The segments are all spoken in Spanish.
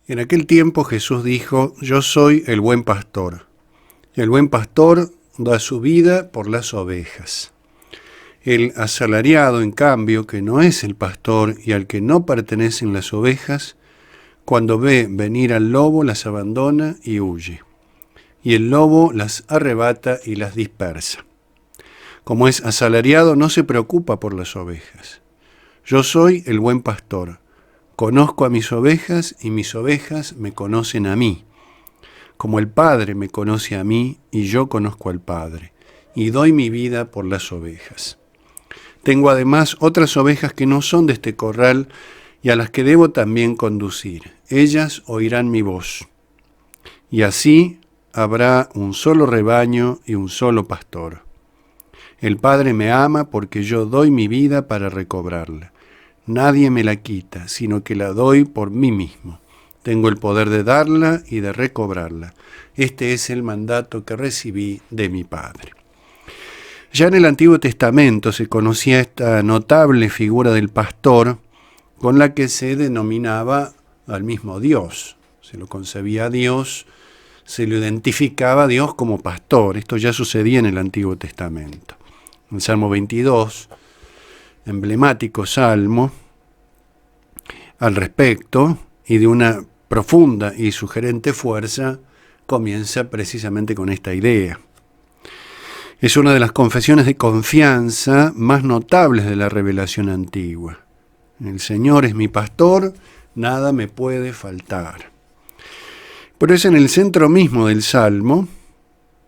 En aquel tiempo Jesús dijo: Yo soy el buen pastor. El buen pastor da su vida por las ovejas. El asalariado, en cambio, que no es el pastor y al que no pertenecen las ovejas, cuando ve venir al lobo las abandona y huye. Y el lobo las arrebata y las dispersa. Como es asalariado, no se preocupa por las ovejas. Yo soy el buen pastor. Conozco a mis ovejas y mis ovejas me conocen a mí. Como el Padre me conoce a mí y yo conozco al Padre, y doy mi vida por las ovejas. Tengo además otras ovejas que no son de este corral y a las que debo también conducir. Ellas oirán mi voz. Y así habrá un solo rebaño y un solo pastor. El Padre me ama porque yo doy mi vida para recobrarla. Nadie me la quita, sino que la doy por mí mismo. Tengo el poder de darla y de recobrarla. Este es el mandato que recibí de mi Padre. Ya en el Antiguo Testamento se conocía esta notable figura del pastor con la que se denominaba al mismo Dios. Se lo concebía a Dios, se lo identificaba a Dios como pastor. Esto ya sucedía en el Antiguo Testamento. En Salmo 22, emblemático salmo al respecto y de una profunda y sugerente fuerza, comienza precisamente con esta idea. Es una de las confesiones de confianza más notables de la revelación antigua. El Señor es mi pastor, nada me puede faltar. Pero es en el centro mismo del Salmo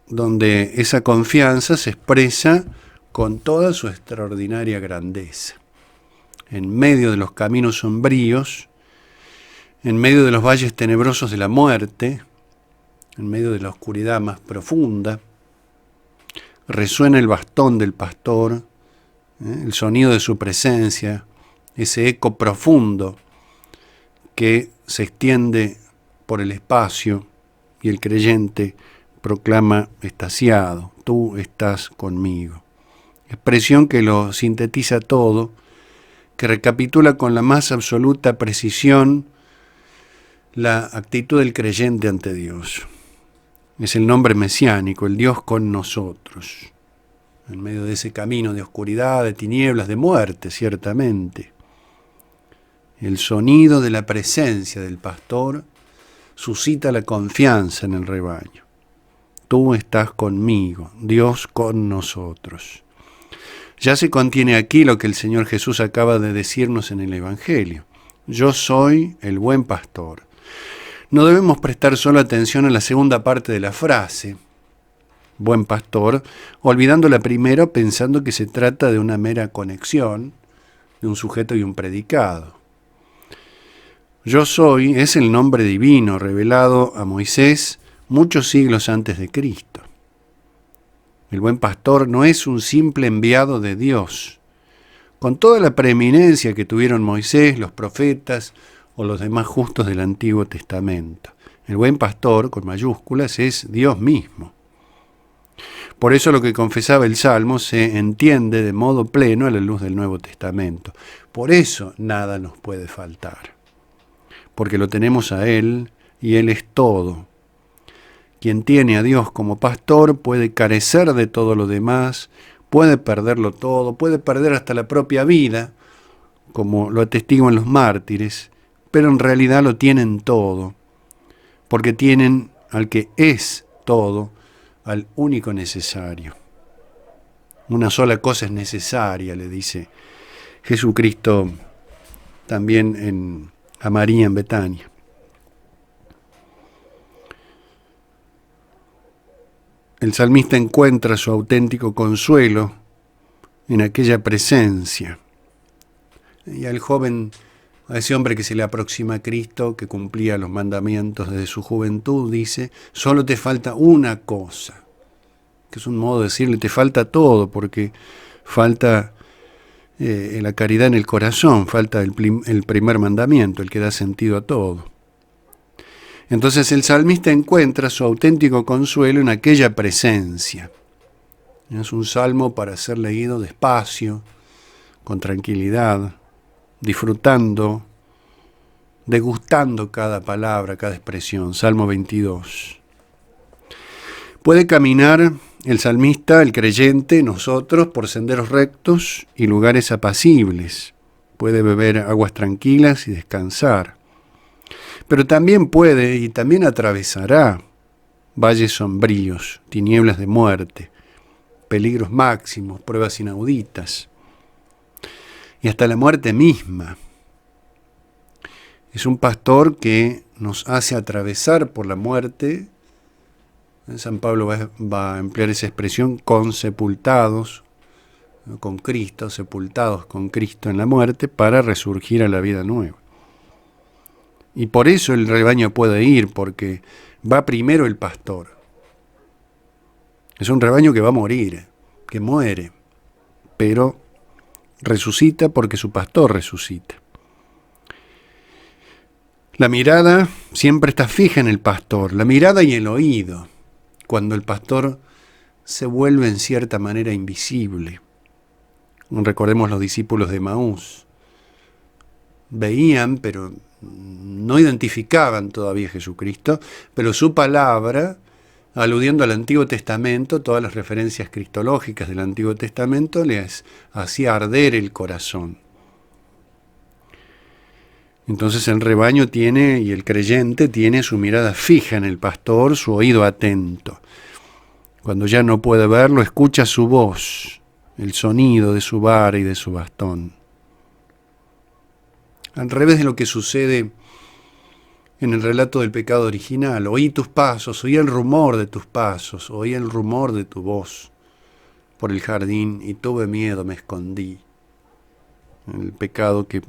donde esa confianza se expresa con toda su extraordinaria grandeza. En medio de los caminos sombríos, en medio de los valles tenebrosos de la muerte, en medio de la oscuridad más profunda, resuena el bastón del pastor, el sonido de su presencia, ese eco profundo que se extiende por el espacio y el creyente proclama extasiado: tú estás conmigo. Expresión que lo sintetiza todo, que recapitula con la más absoluta precisión la actitud del creyente ante Dios. Es el nombre mesiánico, el Dios con nosotros, en medio de ese camino de oscuridad, de tinieblas, de muerte, ciertamente. El sonido de la presencia del pastor suscita la confianza en el rebaño. Tú estás conmigo, Dios con nosotros. Ya se contiene aquí lo que el Señor Jesús acaba de decirnos en el Evangelio. Yo soy el buen pastor. No debemos prestar solo atención a la segunda parte de la frase, buen pastor, olvidando la primera pensando que se trata de una mera conexión de un sujeto y un predicado. Yo soy es el nombre divino revelado a Moisés muchos siglos antes de Cristo. El buen pastor no es un simple enviado de Dios. Con toda la preeminencia que tuvieron Moisés, los profetas o los demás justos del Antiguo Testamento, el buen pastor, con mayúsculas, es Dios mismo. Por eso lo que confesaba el Salmo se entiende de modo pleno a la luz del Nuevo Testamento. Por eso nada nos puede faltar, porque lo tenemos a Él y Él es todo. Quien tiene a Dios como pastor puede carecer de todo lo demás, puede perderlo todo, puede perder hasta la propia vida, como lo atestiguan los mártires, pero en realidad lo tienen todo, porque tienen al que es todo, al único necesario. Una sola cosa es necesaria, le dice Jesucristo también a María en Betania. El salmista encuentra su auténtico consuelo en aquella presencia. Y al joven, a ese hombre que se le aproxima a Cristo, que cumplía los mandamientos desde su juventud, dice: solo te falta una cosa, que es un modo de decirle: te falta todo, porque falta la caridad en el corazón, falta el primer mandamiento, el que da sentido a todo. Entonces el salmista encuentra su auténtico consuelo en aquella presencia. Es un salmo para ser leído despacio, con tranquilidad, disfrutando degustando cada palabra, cada expresión. Salmo 22. Puede caminar el salmista, el creyente, nosotros, por senderos rectos y lugares apacibles. Puede beber aguas tranquilas y descansar. Pero también puede y también atravesará valles sombríos, tinieblas de muerte, peligros máximos, pruebas inauditas y hasta la muerte misma. Es un pastor que nos hace atravesar por la muerte. San Pablo va a emplear esa expresión, consepultados con Cristo, sepultados con Cristo en la muerte para resurgir a la vida nueva. Y por eso el rebaño puede ir, porque va primero el pastor. Es un rebaño que va a morir, que muere, pero resucita porque su pastor resucita. La mirada siempre está fija en el pastor, la mirada y el oído, cuando el pastor se vuelve en cierta manera invisible. Recordemos los discípulos de Emaús. Veían, pero no identificaban todavía a Jesucristo, pero su palabra, aludiendo al Antiguo Testamento, todas las referencias cristológicas del Antiguo Testamento, les hacía arder el corazón. Entonces el rebaño tiene, y el creyente tiene su mirada fija en el pastor, su oído atento. Cuando ya no puede verlo, escucha su voz, el sonido de su vara y de su bastón. Al revés de lo que sucede en el relato del pecado original, oí tus pasos, oí el rumor de tus pasos, oí el rumor de tu voz por el jardín y tuve miedo, me escondí. El pecado que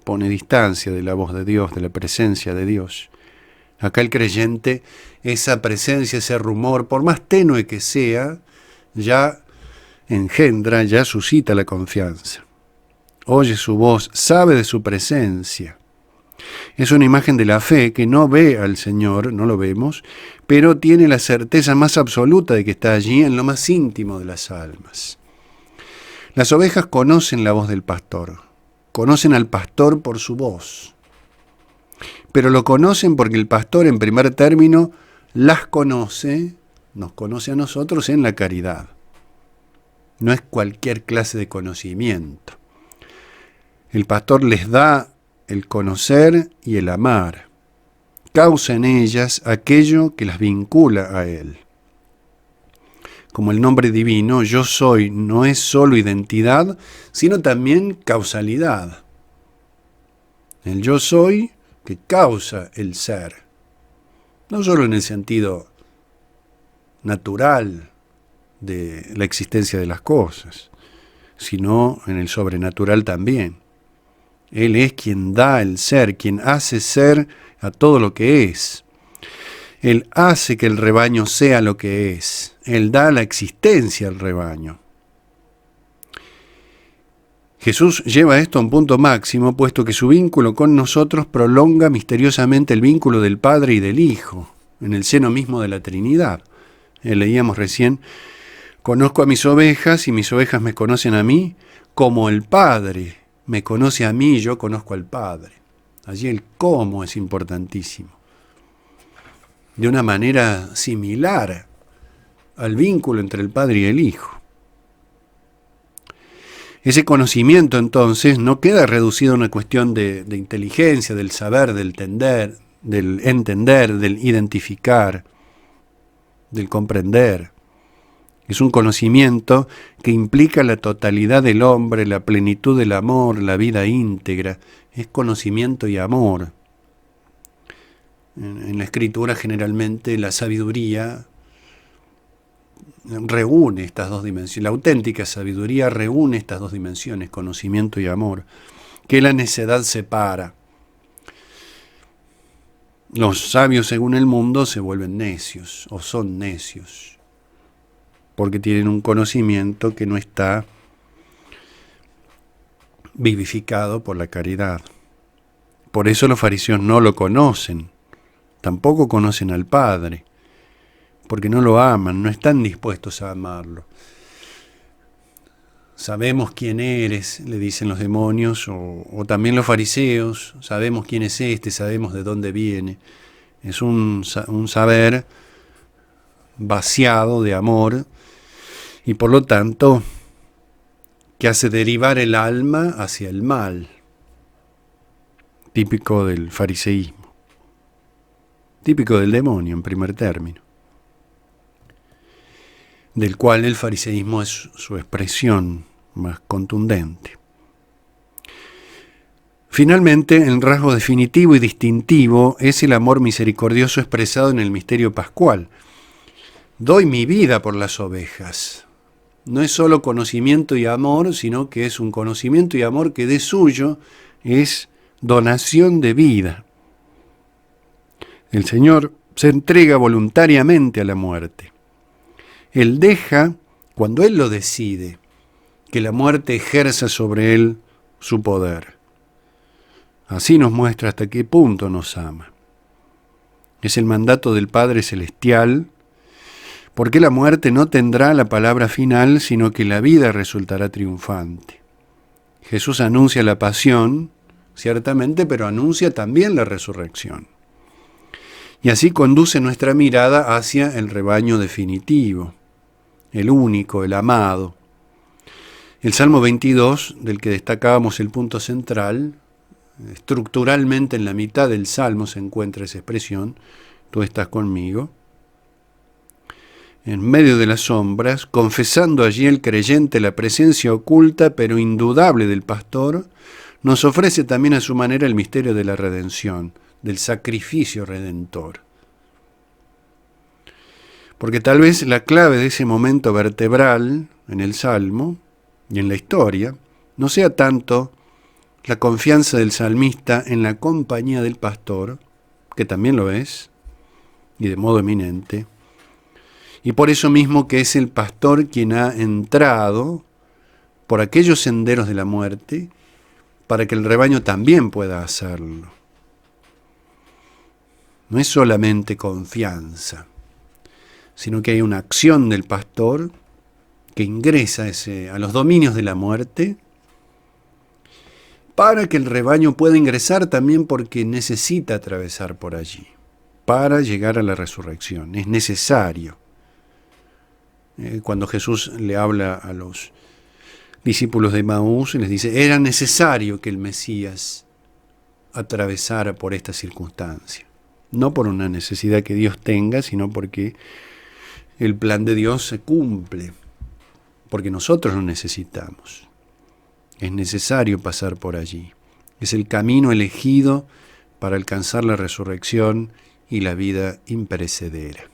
pone distancia de la voz de Dios, de la presencia de Dios. Acá el creyente, esa presencia, ese rumor, por más tenue que sea, ya engendra, ya suscita la confianza. Oye su voz, sabe de su presencia. Es una imagen de la fe que no ve al Señor, no lo vemos, pero tiene la certeza más absoluta de que está allí en lo más íntimo de las almas. Las ovejas conocen la voz del pastor, conocen al pastor por su voz, pero lo conocen porque el pastor, en primer término, las conoce, nos conoce a nosotros en la caridad. No es cualquier clase de conocimiento. El pastor les da el conocer y el amar. Causa en ellas aquello que las vincula a Él. Como el nombre divino, yo soy, no es solo identidad, sino también causalidad. El yo soy que causa el ser. No solo en el sentido natural de la existencia de las cosas, sino en el sobrenatural también. Él es quien da el ser, quien hace ser a todo lo que es. Él hace que el rebaño sea lo que es. Él da la existencia al rebaño. Jesús lleva esto a un punto máximo, puesto que su vínculo con nosotros prolonga misteriosamente el vínculo del Padre y del Hijo, en el seno mismo de la Trinidad. Leíamos recién, conozco a mis ovejas y mis ovejas me conocen a mí, como el Padre me conoce a mí y yo conozco al Padre. Allí el cómo es importantísimo. De una manera similar al vínculo entre el Padre y el Hijo. Ese conocimiento entonces no queda reducido a una cuestión de inteligencia, del saber, del entender, del identificar, del comprender. Es un conocimiento que implica la totalidad del hombre, la plenitud del amor, la vida íntegra. Es conocimiento y amor. En la Escritura generalmente la sabiduría reúne estas dos dimensiones. La auténtica sabiduría reúne estas dos dimensiones, conocimiento y amor, que la necedad separa. Los sabios según el mundo se vuelven necios o son necios, porque tienen un conocimiento que no está vivificado por la caridad. Por eso los fariseos no lo conocen, tampoco conocen al Padre, porque no lo aman, no están dispuestos a amarlo. Sabemos quién eres, le dicen los demonios, o también los fariseos, sabemos quién es este, sabemos de dónde viene. Es un saber vaciado de amor y por lo tanto que hace derivar el alma hacia el mal, típico del fariseísmo, típico del demonio en primer término, del cual el fariseísmo es su expresión más contundente. Finalmente, el rasgo definitivo y distintivo es el amor misericordioso expresado en el misterio pascual. Doy mi vida por las ovejas. No es solo conocimiento y amor, sino que es un conocimiento y amor que de suyo es donación de vida. El Señor se entrega voluntariamente a la muerte. Él deja, cuando Él lo decide, que la muerte ejerza sobre Él su poder. Así nos muestra hasta qué punto nos ama. Es el mandato del Padre Celestial, porque la muerte no tendrá la palabra final, sino que la vida resultará triunfante. Jesús anuncia la pasión, ciertamente, pero anuncia también la resurrección. Y así conduce nuestra mirada hacia el rebaño definitivo, el único, el amado. El Salmo 22, del que destacábamos el punto central, estructuralmente en la mitad del Salmo se encuentra esa expresión, tú estás conmigo. En medio de las sombras, confesando allí el creyente la presencia oculta pero indudable del pastor, nos ofrece también a su manera el misterio de la redención, del sacrificio redentor. Porque tal vez la clave de ese momento vertebral en el Salmo y en la historia no sea tanto la confianza del salmista en la compañía del pastor, que también lo es, y de modo eminente, y por eso mismo que es el pastor quien ha entrado por aquellos senderos de la muerte para que el rebaño también pueda hacerlo. No es solamente confianza, sino que hay una acción del pastor que ingresa a los dominios de la muerte para que el rebaño pueda ingresar también porque necesita atravesar por allí, para llegar a la resurrección. Es necesario. Cuando Jesús le habla a los discípulos de Maús, les dice, era necesario que el Mesías atravesara por esta circunstancia. No por una necesidad que Dios tenga, sino porque el plan de Dios se cumple, porque nosotros lo necesitamos. Es necesario pasar por allí. Es el camino elegido para alcanzar la resurrección y la vida imperecedera.